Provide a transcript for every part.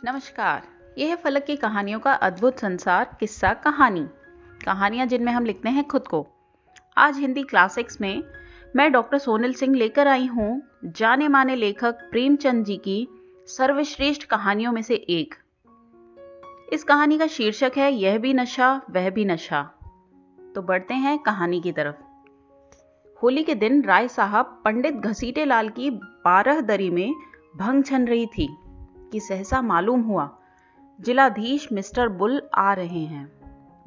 नमस्कार। यह है फलक की कहानियों का अद्भुत संसार, किस्सा कहानी। कहानियां जिनमें हम लिखते हैं खुद को। आज हिंदी क्लासिक्स में मैं डॉक्टर सोनल सिंह लेकर आई हूं जाने माने लेखक प्रेमचंद जी की सर्वश्रेष्ठ कहानियों में से एक। इस कहानी का शीर्षक है यह भी नशा वह भी नशा। तो बढ़ते हैं कहानी की तरफ। होली के दिन राय साहब पंडित घसीटे लाल की 12 दरी में भंग छन रही थी कि सहसा मालूम हुआ जिलाधीश मिस्टर बुल आ रहे हैं।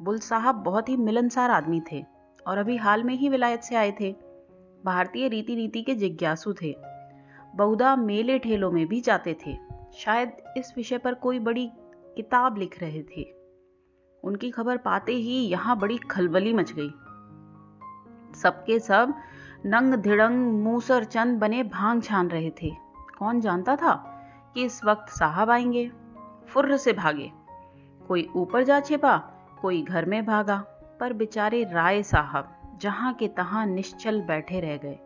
बुल साहब बहुत ही मिलनसार आदमी थे और अभी हाल में ही विलायत से आए थे। भारतीय रीति नीति के जिज्ञासु थे। बहुधा मेले ठेलों में भी जाते थे। शायद इस विषय पर कोई बड़ी किताब लिख रहे थे। उनकी खबर पाते ही यहां बड़ी खलबली मच गई। सबके सब नंग धिड़ंग मूसर चंद बने भांग छान रहे थे। कौन जानता था कि इस वक्त साहब आएंगे। फुर्र से भागे। कोई ऊपर जा छिपा, कोई घर में भागा, पर बेचारे राय साहब जहां के तहां निश्चल बैठे रह गए।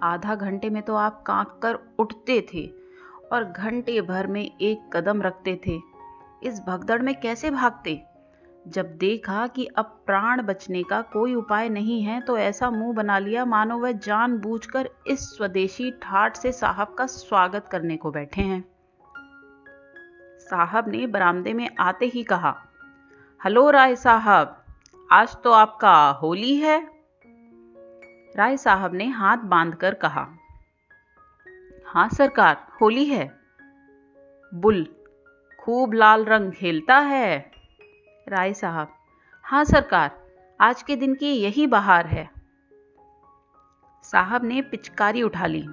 आधा घंटे में तो आप कांप कर उठते थे और घंटे भर में एक कदम रखते थे। इस भगदड़ में कैसे भागते? जब देखा कि अब प्राण बचने का कोई उपाय नहीं है तो ऐसा मुंह बना लिया मानो वह जानबूझकर इस स्वदेशी ठाठ से साहब का स्वागत करने को बैठे हैं। साहब ने बरामदे में आते ही कहा, हेलो राय साहब, आज तो आपका होली है। राय साहब ने हाथ बांधकर कहा, हाँ सरकार, होली है। बुल, खूब लाल रंग खेलता है। राय साहब, हाँ सरकार, आज के दिन की यही बहार है। साहब ने पिचकारी उठा ली।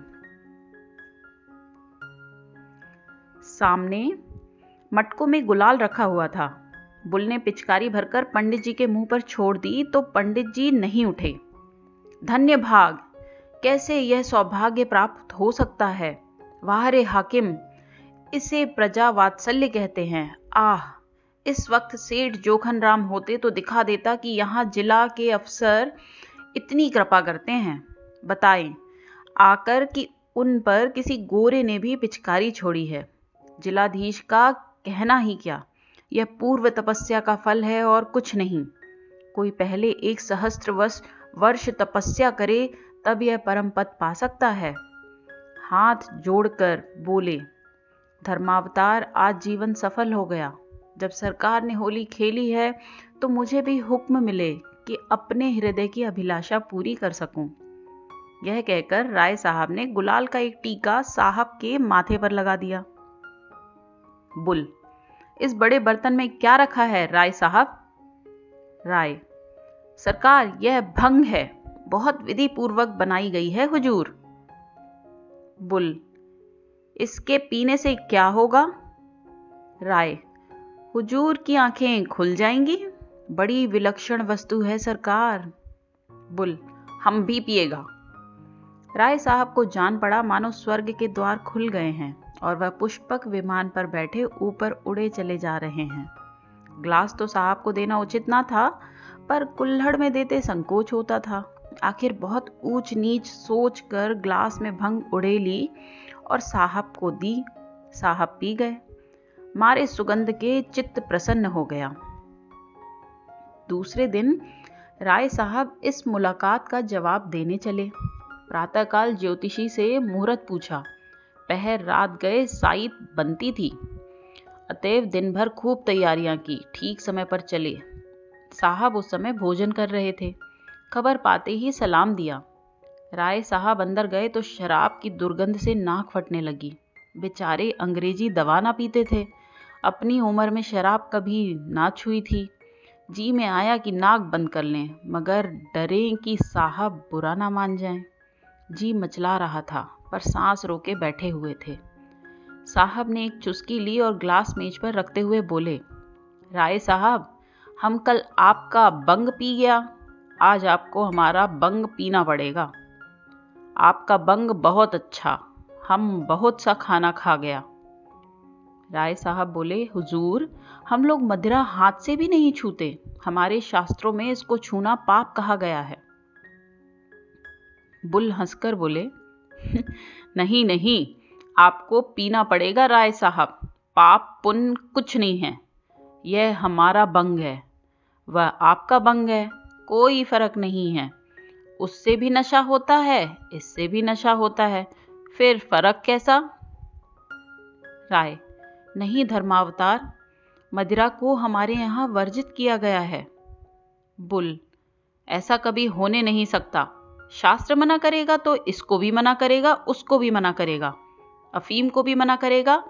सामने मटकों में गुलाल रखा हुआ था। बुल ने पिचकारी भरकर पंडित जी के मुंह पर छोड़ दी तो पंडित जी नहीं उठे। धन्य भाग, कैसे यह सौभाग्य प्राप्त हो सकता है। वाह रे हाकिम, इसे प्रजा वात्सल्य कहते हैं। आह, इस वक्त सेठ जोखन राम होते तो दिखा देता कि यहां जिला के अफसर इतनी कृपा करते हैं। बताएं आकर कि उन पर किसी गोरे ने भी पिचकारी छोड़ी है। जिलाधीश का कहना ही क्या, यह पूर्व तपस्या का फल है और कुछ नहीं। कोई पहले 1 सहस्त्र वर्ष तपस्या करे तब यह परम पद पा सकता है। हाथ जोड़कर बोले, धर्मावतार, आज जीवन सफल हो गया। जब सरकार ने होली खेली है तो मुझे भी हुक्म मिले कि अपने हृदय की अभिलाषा पूरी कर सकूं। यह कहकर राय साहब ने गुलाल का एक टीका साहब के माथे पर लगा दिया। बुल, इस बड़े बर्तन में क्या रखा है राय साहब? राय, सरकार, यह भंग है, बहुत विधि पूर्वक बनाई गई है हुजूर। बुल, इसके पीने से क्या होगा? राय, हुजूर की आंखें खुल जाएंगी। बड़ी विलक्षण वस्तु है सरकार। बुल, हम भी पिएगा। राय साहब को जान पड़ा मानो स्वर्ग के द्वार खुल गए हैं और वह पुष्पक विमान पर बैठे ऊपर उड़े चले जा रहे हैं। ग्लास तो साहब को देना उचित ना था, पर कुल्हड़ में देते संकोच होता था। आखिर बहुत ऊंच नीच सोच कर ग्लास में भंग उड़ेली और साहब को दी। साहब पी गए। मारे सुगंध के चित्त प्रसन्न हो गया। दूसरे दिन राय साहब इस मुलाकात का जवाब देने चले। प्रातःकाल ज्योतिषी से मुहूर्त पूछा। पहर रात गए साइत बनती थी, अतएव दिन भर खूब तैयारियां की, ठीक समय पर चले। साहब उस समय भोजन कर रहे थे। खबर पाते ही सलाम दिया। राय साहब अंदर गए तो शराब की दुर्गंध से नाक फटने लगी। बेचारे अंग्रेजी दवा ना पीते थे। अपनी उम्र में शराब कभी ना छुई थी। जी में आया कि नाक बंद कर लें, मगर डरे कि साहब बुरा ना मान जाएं। जी मचला रहा था, पर सांस रोके बैठे हुए थे। साहब ने एक चुस्की ली और ग्लास मेज पर रखते हुए बोले, राय साहब, हम कल आपका बंग पी गया, आज आपको हमारा बंग पीना पड़ेगा। आपका बंग बहुत अच्छा, हम बहुत सा खाना खा गया। राय साहब बोले, हुजूर, हम लोग मदिरा हाथ से भी नहीं छूते। हमारे शास्त्रों में इसको छूना पाप कहा गया है। बुल हंसकर बोले, नहीं नहीं, आपको पीना पड़ेगा राय साहब, पाप पुण्य कुछ नहीं है। यह हमारा बंग है, वह आपका बंग है, कोई फर्क नहीं है। उससे भी नशा होता है, इससे भी नशा होता है, फिर फर्क कैसा? राय: नहीं धर्मावतार, मदिरा को हमारे यहाँ वर्जित किया गया है। बुल: ऐसा कभी होने नहीं सकता। शास्त्र मना करेगा तो इसको भी मना करेगा, उसको भी मना करेगा, अफीम को भी मना करेगा।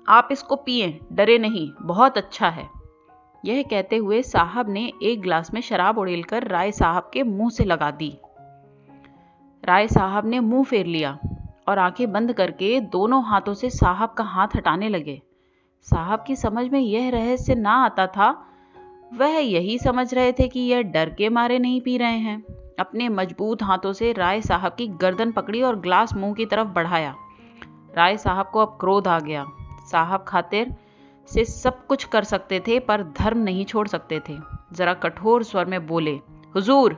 आप इसको पिए, डरे नहीं, बहुत अच्छा है। यह कहते हुए साहब ने एक गिलास में शराब उड़ेलकर राय साहब के मुंह से लगा दी। राय साहब ने मुंह फेर लिया और आंखें बंद करके दोनों हाथों से साहब का हाथ हटाने लगे। साहब की समझ में यह रहस्य ना आता था। वह यही समझ रहे थे कि यह डर के मारे नहीं पी रहे हैं। अपने मजबूत हाथों से राय साहब की गर्दन पकड़ी और ग्लास मुंह की तरफ बढ़ाया। राय साहब को अब क्रोध आ गया। साहब खातिर से सब कुछ कर सकते थे पर धर्म नहीं छोड़ सकते थे। जरा कठोर स्वर में बोले, हुजूर,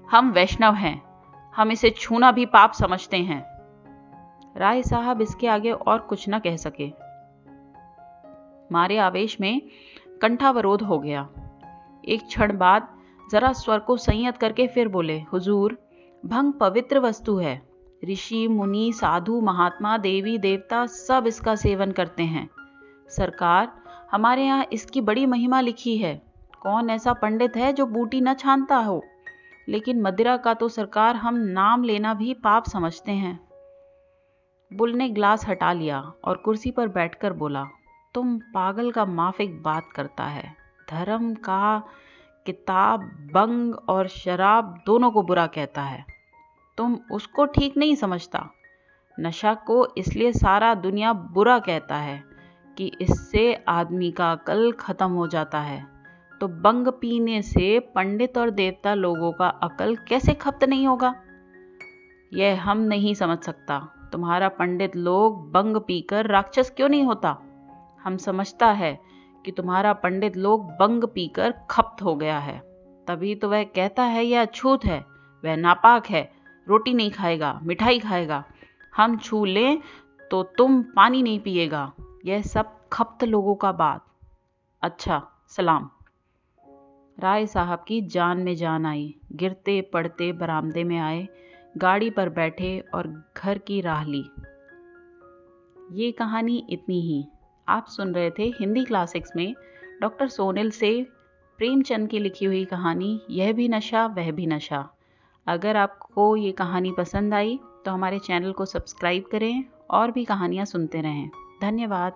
हम वैष्णव हैं, हम इसे छूना भी पाप समझते हैं। राय साहब इसके आगे और कुछ न कह सके। मारे आवेश में कंठावरोध हो गया। एक क्षण बाद जरा स्वर को संयत करके फिर बोले, हुजूर, भंग पवित्र वस्तु है। ऋषि मुनि साधु महात्मा देवी देवता सब इसका सेवन करते हैं। सरकार, हमारे यहाँ इसकी बड़ी महिमा लिखी है। कौन ऐसा पंडित है जो बूटी न छानता हो? लेकिन मदिरा का तो सरकार हम नाम लेना भी पाप समझते हैं। बुल ने ग्लास हटा लिया और कुर्सी पर बैठकर बोला, तुम पागल का माफिक बात करता है। धर्म का किताब बंग और शराब दोनों को बुरा कहता है। तुम उसको ठीक नहीं समझता। नशा को इसलिए सारा दुनिया बुरा कहता है कि इससे आदमी का अकल खत्म हो जाता है। तो बंग पीने से पंडित और देवता लोगों का अकल कैसे खत्म नहीं होगा? यह हम नहीं समझ सकता। तुम्हारा पंडित लोग बंग पीकर राक्षस क्यों नहीं होता? हम समझता है कि तुम्हारा पंडित लोग बंग पीकर खप्त हो गया है, तभी तो वह कहता है यह अछूत है, वह नापाक है, रोटी नहीं खाएगा, मिठाई खाएगा। हम छू लें तो तुम पानी नहीं पिएगा। यह सब खप्त लोगों का बात। अच्छा, सलाम। राय साहब की जान में जान आई। गिरते पड़ते बरामदे में आए, गाड़ी पर बैठे और घर की राह ली। ये कहानी इतनी ही। आप सुन रहे थे हिंदी क्लासिक्स में डॉक्टर सोनिल से प्रेमचंद की लिखी हुई कहानी यह भी नशा वह भी नशा। अगर आपको ये कहानी पसंद आई तो हमारे चैनल को सब्सक्राइब करें और भी कहानियाँ सुनते रहें। धन्यवाद।